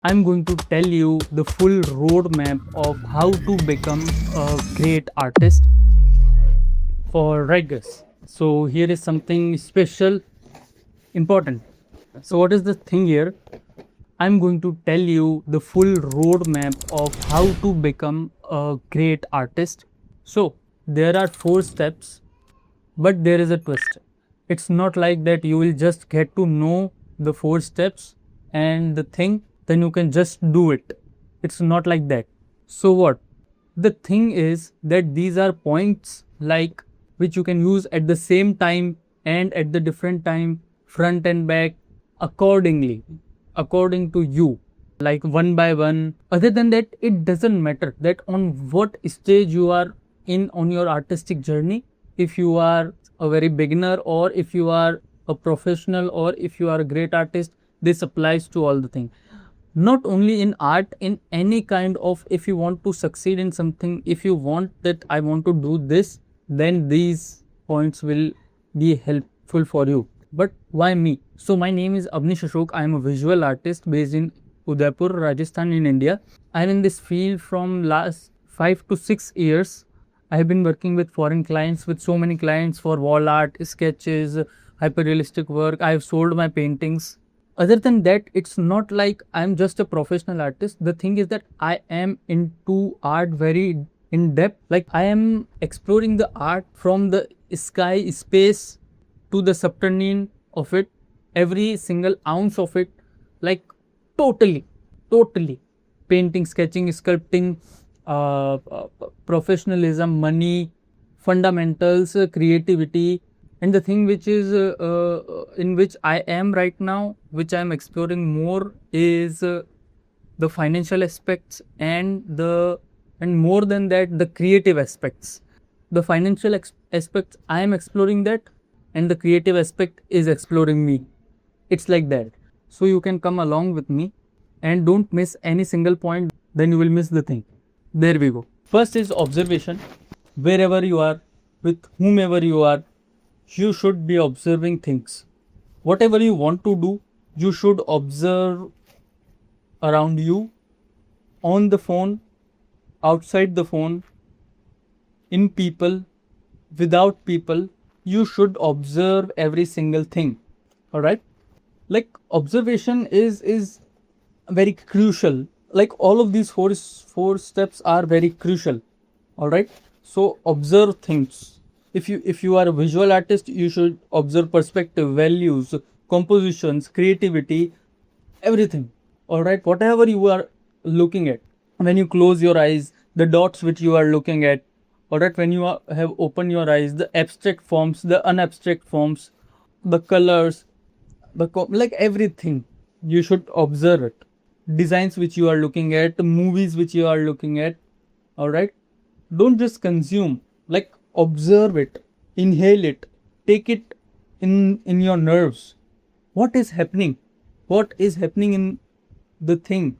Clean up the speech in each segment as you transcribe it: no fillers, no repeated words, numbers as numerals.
I'm going to tell you the full roadmap of how to become a great artist for writers. So here is something special, important. So what is the thing here? I'm going to tell you the full roadmap of how to become a great artist. So there are 4 steps, but there is a twist. It's not like that you will just get to know the 4 steps and the thing, then you can just do it. It's not like that. So what? The thing is that these are points like which you can use at the same time and at the different time, front and back, accordingly, according to you, like one by one. Other than that, it doesn't matter that on what stage you are in on your artistic journey, if you are a very beginner or if you are a professional or if you are a great artist, this applies to all the things. Not only in art, in any kind of, if you want to succeed in something, if you want that I want to do this, then these points will be helpful for you. But why me? So my name is Avanish Ashok. I am a visual artist based in Udaipur, Rajasthan in India. I am in this field from last 5 to 6 years. I have been working with foreign clients, with so many clients for wall art, sketches, hyper realistic work. I have sold my paintings. Other than that, it's not like I'm just a professional artist. The thing is that I am into art very in depth. Like I am exploring the art from the sky, space to the subterranean of it, every single ounce of it, like totally, totally. Painting, sketching, sculpting, professionalism, money, fundamentals, creativity, and the thing which is in which I am right now, which I am exploring more, is the financial aspects and more than that, the creative aspects. The financial aspects I am exploring that, and the creative aspect is exploring me. It's like that. So you can come along with me and don't miss any single point, then you will miss the thing. There we go. First is observation. Wherever you are, with whomever you are, you should be observing things. Whatever you want to do, you should observe around you, on the phone, outside the phone, in people, without people. You should observe every single thing. All right, like observation is very crucial. Like all of these four steps are very crucial. All right, so observe things. If you are a visual artist, you should observe perspective, values, compositions, creativity, everything. All right, whatever you are looking at, when you close your eyes, the dots which you are looking at. All right, when you have opened your eyes, the abstract forms, the unabstract forms, the colors, like everything, you should observe it. Designs which you are looking at, movies which you are looking at. All right, don't just consume, like observe it, inhale it, take it in your nerves. What is happening? What is happening in the thing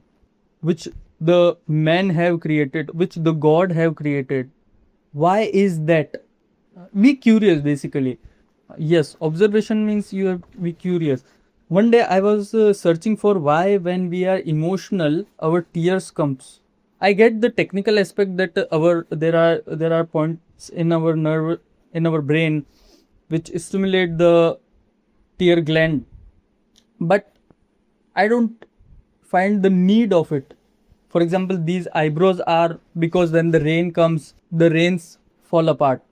which the man have created, which the god have created? Why is that? Be curious, basically. Yes, observation means you have to be curious. One day I was searching for why when we are emotional our tears comes. I get the technical aspect that there are points in our nerve, in our brain, which stimulate the tear gland, but I don't find the need of it. For example, these eyebrows are because when the rain comes, the rains fall apart.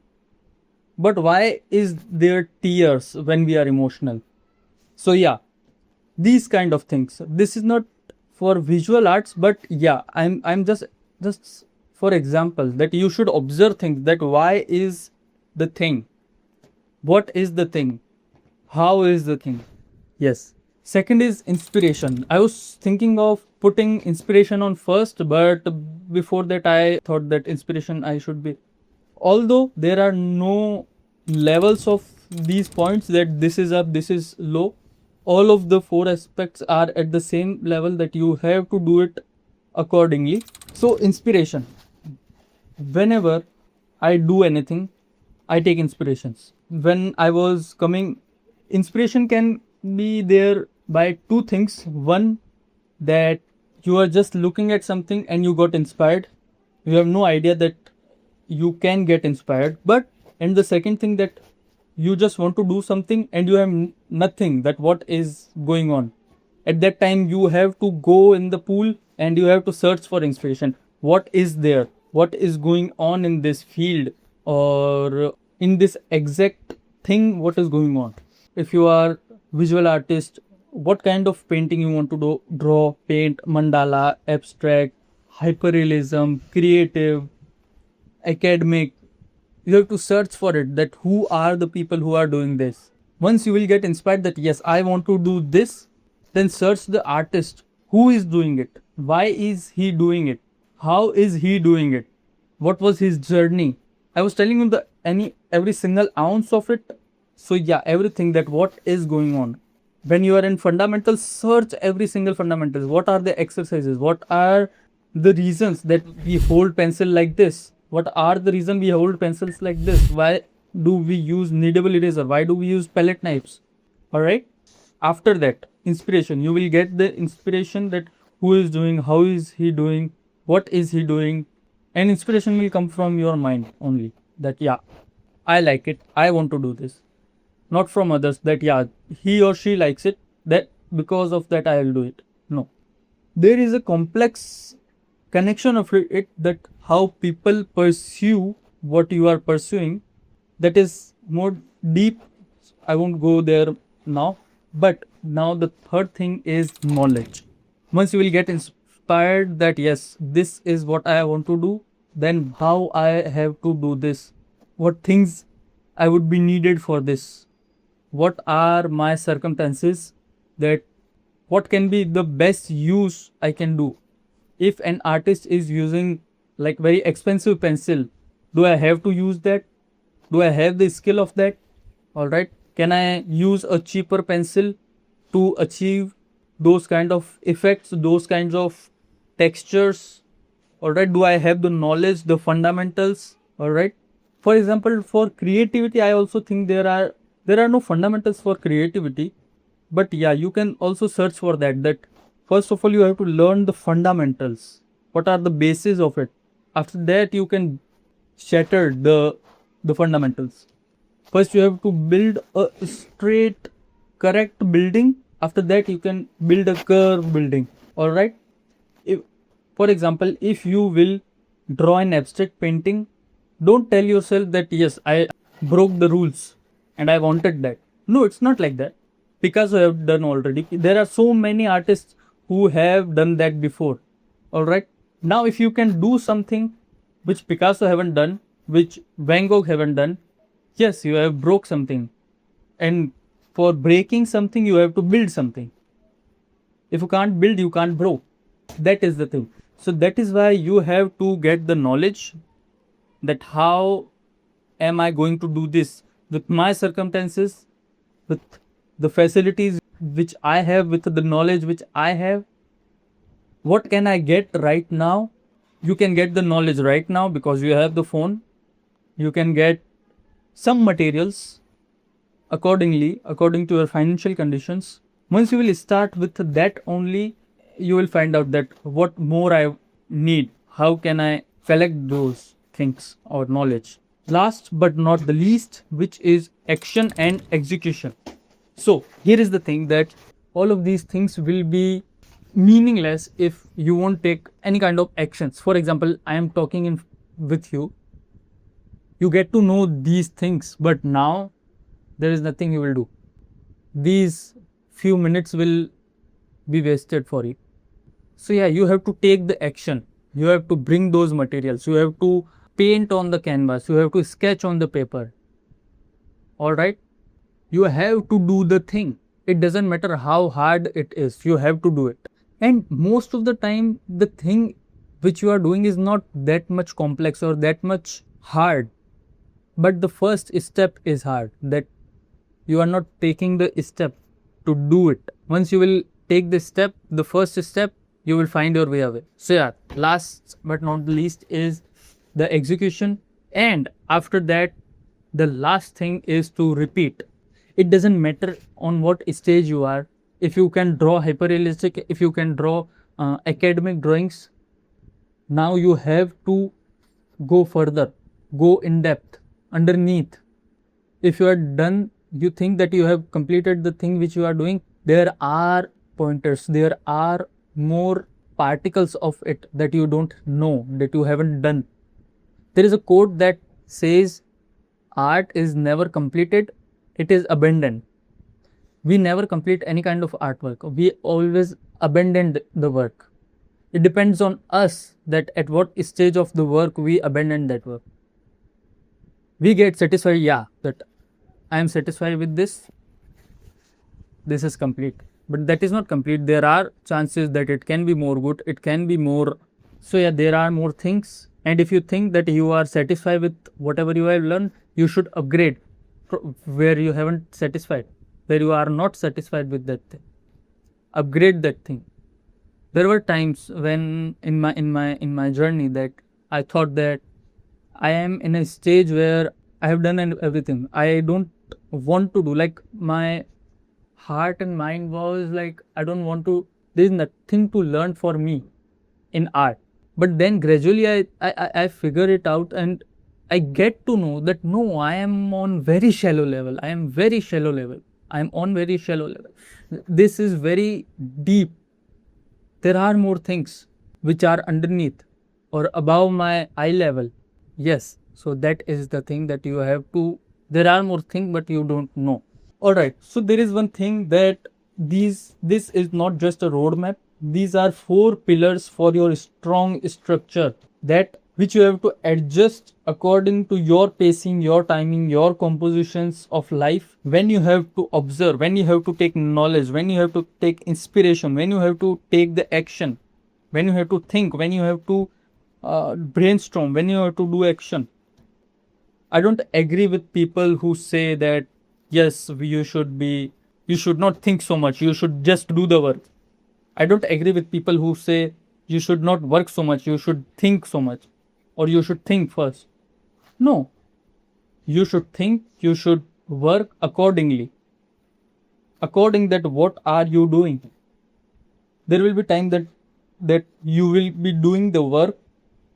But why is there tears when we are emotional? So yeah, these kind of things. This is not for visual arts, but yeah, I'm just for example that you should observe things, that why is the thing, what is the thing, how is the thing. Yes. Second is inspiration. I was thinking of putting inspiration on first, but before that I thought that inspiration I should be. Although there are no levels of these points that this is up, this is low. All of the 4 aspects are at the same level that you have to do it accordingly. So inspiration. Whenever I do anything, I take inspirations. When I was coming, inspiration can be there by 2 things. One, that you are just looking at something and you got inspired. You have no idea that you can get inspired. But and the second thing, that you just want to do something and you have nothing that what is going on. At that time you have to go in the pool and you have to search for inspiration. What is there? What is going on in this field, or in this exact thing? What is going on? If you are visual artist, what kind of painting you want to draw, paint, mandala, abstract, hyperrealism, creative, academic, you have to search for it, that who are the people who are doing this. Once you will get inspired that yes, I want to do this, then search the artist, who is doing it, why is he doing it, how is he doing it, what was his journey. I was telling you the every single ounce of it. So yeah, everything, that what is going on. When you are in fundamentals, search every single fundamentals. What are the exercises, what are the reasons that we hold pencil like this, what are the reason we hold pencils like this, why do we use kneadable eraser, why do we use palette knives. All right, after that inspiration, you will get the inspiration, that who is doing, how is he doing, what is he doing. And inspiration will come from your mind only, that yeah, I like it, I want to do this. Not from others, that yeah, he or she likes it, that because of that I will do it. No, there is a complex connection of it, that how people pursue what you are pursuing, that is more deep. I won't go there now. But now the third thing is knowledge. Once you will get inspired that yes, this is what I want to do, then how I have to do this, what things I would be needed for this, what are my circumstances, that what can be the best use I can do. If an artist is using like very expensive pencil, do I have to use that, do I have the skill of that? All right, can I use a cheaper pencil to achieve those kind of effects, those kinds of textures? All right, do I have the knowledge, the fundamentals? All right, for example, for creativity, I also think there are no fundamentals for creativity. But yeah, you can also search for that, that first of all you have to learn the fundamentals, what are the bases of it. After that you can shatter the fundamentals. First you have to build a straight correct building, after that you can build a curved building. All right, if for example, if you will draw an abstract painting, don't tell yourself that yes, I broke the rules and I wanted that. No, it's not like that. Picasso have done already. There are so many artists who have done that before. All right, now if you can do something which Picasso haven't done, which Van Gogh haven't done, yes, you have broke something. And for breaking something you have to build something. If you can't build, you can't broke. That is the thing. So that is why you have to get the knowledge, that how am I going to do this with my circumstances, with the facilities which I have, with the knowledge which I have. What can I get right now? You can get the knowledge right now because you have the phone. You can get some materials accordingly, according to your financial conditions. Once you will start with that only, you will find out that what more I need, how can I collect those things or knowledge. Last but not the least, which is action and execution. So here is the thing, that all of these things will be meaningless if you won't take any kind of actions. For example, I am talking with you, you get to know these things, but now there is nothing you will do. These few minutes will be wasted for you. So yeah, you have to take the action. You have to bring those materials. You have to paint on the canvas. You have to sketch on the paper. All right, you have to do the thing. It doesn't matter how hard it is, you have to do it. And most of the time the thing which you are doing is not that much complex or that much hard, but the first step is hard, that you are not taking the step to do it. Once you will take the step, the first step, you will find your way away. So yeah, last but not the least is the execution. And after that, the last thing is to repeat. It doesn't matter on what stage you are. If you can draw hyperrealistic, if you can draw academic drawings. Now you have to go further, go in depth, underneath. If you are done, you think that you have completed the thing which you are doing, there are pointers, there are more particles of it that you don't know, that you haven't done. There is a quote that says, art is never completed, it is abandoned. We never complete any kind of artwork. We always abandon the work. It depends on us that at what stage of the work we abandon that work. We get satisfied, yeah, that I am satisfied with this. This is complete. But that is not complete. There are chances that it can be more good. It can be more. So yeah, there are more things. And if you think that you are satisfied with whatever you have learned, you should upgrade where you haven't satisfied, where you are not satisfied with that thing. Upgrade that thing. There were times when in my journey that I thought that I am in a stage where I have done everything. I don't want to do, like, my heart and mind was like, I don't want to, there is nothing to learn for me in art. But then gradually I figure it out and I get to know that no, I am on very shallow level. I am very shallow level. I am on very shallow level. This is very deep. There are more things which are underneath or above my eye level. Yes, so that is the thing that you have to, there are more things but you don't know. Alright, so there is one thing that this is not just a roadmap. These are 4 pillars for your strong structure, that which you have to adjust according to your pacing, your timing, your compositions of life. When you have to observe, when you have to take knowledge, when you have to take inspiration, when you have to take the action, when you have to think, when you have to brainstorm, when you have to do action. I don't agree with people who say that yes, you should not think so much, you should just do the work. I don't agree with people who say you should not work so much, you should think so much, or you should think first. No, you should think, you should work accordingly. According that, what are you doing? There will be time that you will be doing the work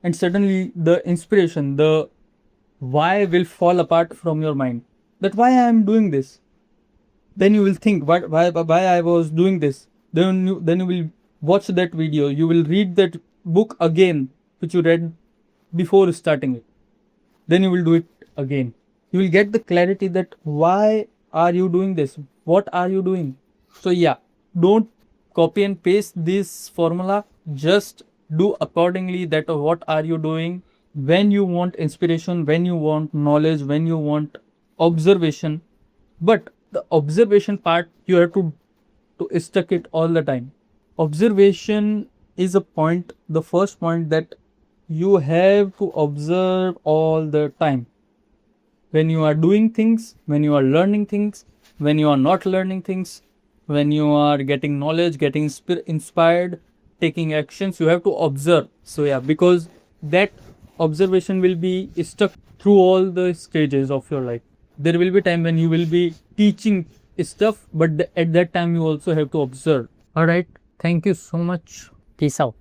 and suddenly the inspiration, the why will fall apart from your mind. That why I am doing this. Then you will think why I was doing this. Then you will watch that video. You will read that book again, which you read before starting it. Then you will do it again. You will get the clarity that why are you doing this? What are you doing? So yeah, don't copy and paste this formula. Just do accordingly that what are you doing. When you want inspiration, when you want knowledge, when you want observation. But the observation part, you have to stuck it all the time. Observation is a point, the first point, that you have to observe all the time. When you are doing things, when you are learning things, when you are not learning things, when you are getting knowledge, getting inspired, taking actions, you have to observe. So yeah, because that observation will be stuck through all the stages of your life. There will be time when you will be teaching stuff, but at that time you also have to observe. Alright, thank you so much. Peace out.